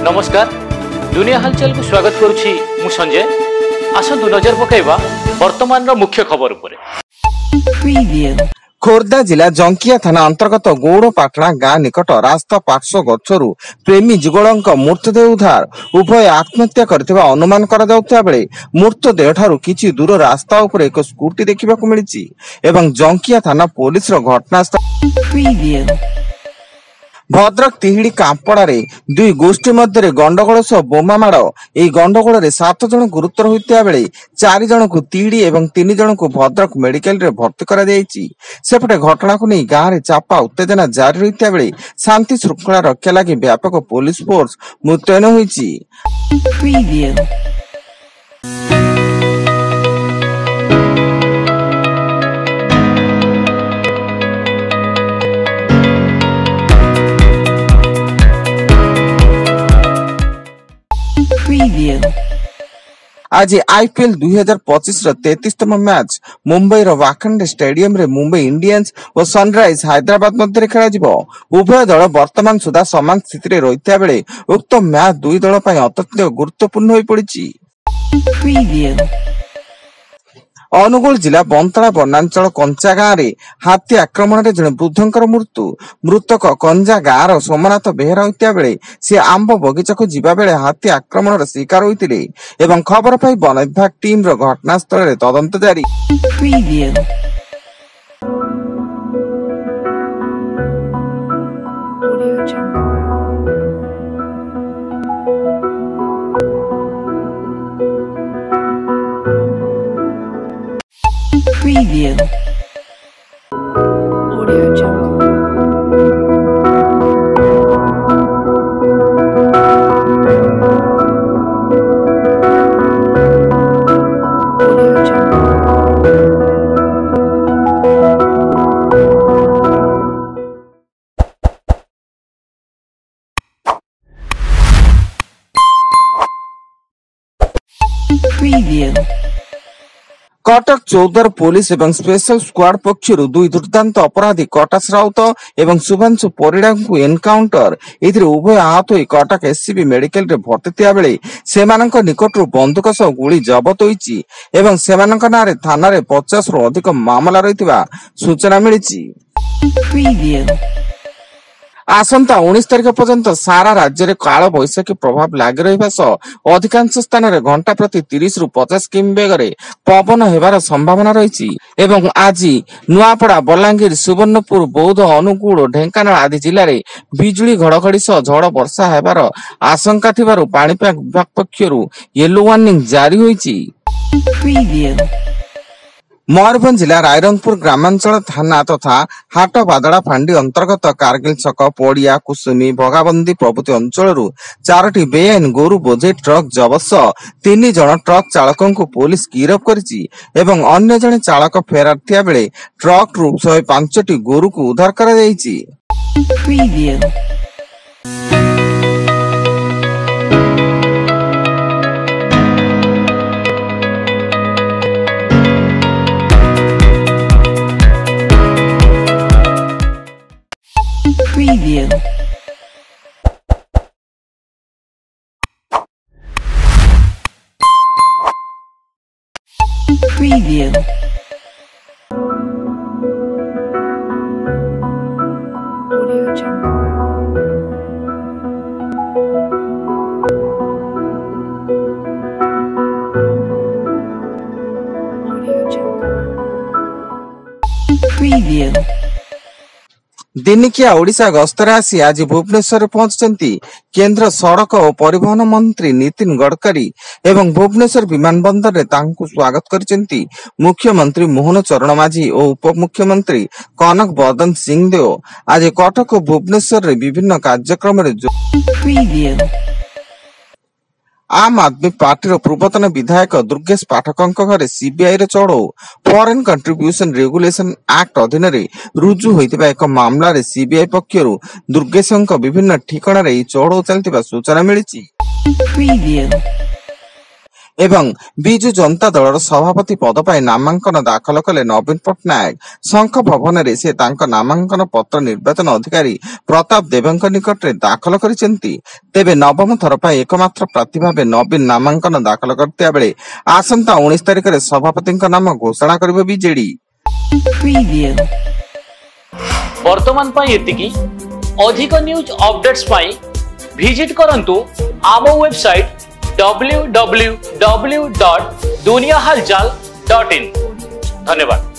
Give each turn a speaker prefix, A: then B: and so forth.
A: नमस्कार दुनिया हालचाल को स्वागत करुछि मु संजय। आसंतु नजर पकाइबा वर्तमान रो मुख्य खबर उपरे।
B: खोर्धा जिला जंकिया थाना अंतर्गत गौड़पाटଣା गाँ निकट रास्ता पार्श्व गछरु प्रेमी जुगलक मृतदेह उद्धार। उभय आत्महत्या करथिबा अनुमान करा जाउथिबा बेले मृतदेह ठारू किछि दूर रास्ता उपरे एक स्कूटी देखिबाकू मिलिछि एवं जंकिया थाना पुलिस रो घटनास्थल भद्रक तिहिड़ी कांपड़ारे दुई गोष्ठी मध्य गंडगोल सह बोमा माड़। एई गंडगोल 7 जन गुरुतर होइतिबा बेले 4 जन को तिहिड़ी एवं 3 जन को भद्रक मेडिकल रे भर्ती करा जायछि। सेपटे घटना को नहीं गाँव में चापा उत्तेजना जारी रहिता बेले शांति श्रृंखला रक्षा लगी व्यापक पुलिस फोर्स मुतयन होइछि। आज आईपीएल 2025 33तम मैच मुंबई वाखंडे स्टेडियम रे मुंबई इंडियंस और सनराइज हैदराबाद मध्य खेला। उभय दल वर्तमान सुधा समान स्थिति रही बेले उक्त मैच दुई दल अत्यंत गुरुत्वपूर्ण हो पड़ी। अनुगुल जिला बंतला वनांचल कंचा गाँव में हाथी आक्रमण जड़े वृद्धर मृत्यु। मृतक कंजा गाँव सोमनाथ बेहरा होता बेले सी आंब बगीचा को जीवा बेले हाथी आक्रमण शिकार होते एवं खबर पाई वन विभाग टीम रो घटनास्थल में तदंत जारी।
C: Preview. Audio Jungle. Audio Jungle. Preview.
B: Cuttack Choudwar police एवं स्पेशल स्क्वाड पक्षरु दुई दुर्दांत अपराधी कटास राउत एवं शुभांशु परिड़ा को एनकाउंटर एथिरे उभय आहत होई कटक एससीबी मेडिकल रे भर्ती थिया बेले सेमानंक निकटरु बंदूक सह गुली जबत होईची एवं सेमानंक नारे थाना रे 50 रु अधिक मामला रहितबा सूचना मिलिची। आसंता 19 तारिख पर्यंत सारा राज्य में काल बैशाखी प्रभाव लगी रहा सह अधिकांश स्थान में घंटा प्रति 30 रु 50 किमी बेगर पवन होबार संभावना रही। आज नुआपड़ा बलांगीर सुवर्णपुर बौद्ध अनुगुल ढेंकानाल आदि जिले में बिजुली घड़घड़ी सह झड़ वर्षा होबार आशंका थिबारु पाणीपाग विभाग पक्षरु येलो वार्निंग जारी होईची। मयूरभंज जिला रायरंगपुर ग्रामांचल थाना तथा हाट बादड़ा फांडी अंतर्गत कारगिल छक पड़िया कुसुमी भगाबंदी प्रभृति अंचल 4टी बेआईन गोरु बोझे ट्रक जबत 3 जन ट्रक चालकों को पुलिस गिरफ करिछि एवं अन्य जने चालक फेरार थिया बेले ट्रक रु 105टी गोरु को उद्धार करा जायछि।
C: Preview. Preview. Audio Jungle. Audio Jungle. Preview.
B: दिनिकिया Odisha गस्तरे आसी आज भुवनेश्वर पहुंचती केंद्र सड़क और परिवहन मंत्री नितिन गडकरी एवं भुवनेश्वर विमानबंदर रे तांकु स्वागत करिसेंती मुख्यमंत्री मोहन चरण माझी और उपमुख्यमंत्री कनक बर्धन सिंहदेव। आज कटक और भुवनेश्वर रे विभिन्न कार्यक्रम रे आम आदमी पार्टी पूर्वतन विधायक दुर्गेश पाठकों घरे सीबीआई रे चढ़ऊ फॉरेन कंट्रीब्यूशन रेगुलेशन एक्ट अधीन रुजु होइतिबा एक मामला रे सीबीआई पक्षरु दुर्गेशंक विभिन्न ठिकाना रे चढ़ऊ चलतिबा सूचना मिलिछि। ଏବଂ ବିଜୁ ଜନତା ଦଳର ସଭାପତି ପଦ ପାଇଁ ନାମାଙ୍କନ ଦାଖଲ କଲେ ନବୀନ ପଟ୍ଟନାୟକ। ଶଙ୍ଖ ଭବନରେ ସେ ତାଙ୍କ ନାମାଙ୍କନ ପତ୍ର ନିର୍ବାଚନ ଅଧିକାରୀ ପ୍ରତାପ ଦେବଙ୍କ ନିକଟରେ ଦାଖଲ କରିଛନ୍ତି। ତେବେ ନବମ ଥର ପାଇଁ ଏକମାତ୍ର ପ୍ରାର୍ଥୀ ଭାବେ ନବୀନ ନାମାଙ୍କନ ଦାଖଲ କରିଥିବା ବେଳେ ଆସନ୍ତା 19 ତାରିଖରେ ସଭାପତିଙ୍କ ନାମ ଘୋଷଣା କରିବ ବିଜେଡି।
C: Preview.
A: ବର୍ତ୍ତମାନ ପାଇଁ ଏତିକି। ଅଧିକ ନ୍ୟୁଜ ଅପଡେଟ୍ସ ପାଇଁ ଭିଜିଟ୍ କରନ୍ତୁ ଆମ ୱେବସାଇଟ୍ www.duniahalchal.in। ଧନ୍ୟବାଦ।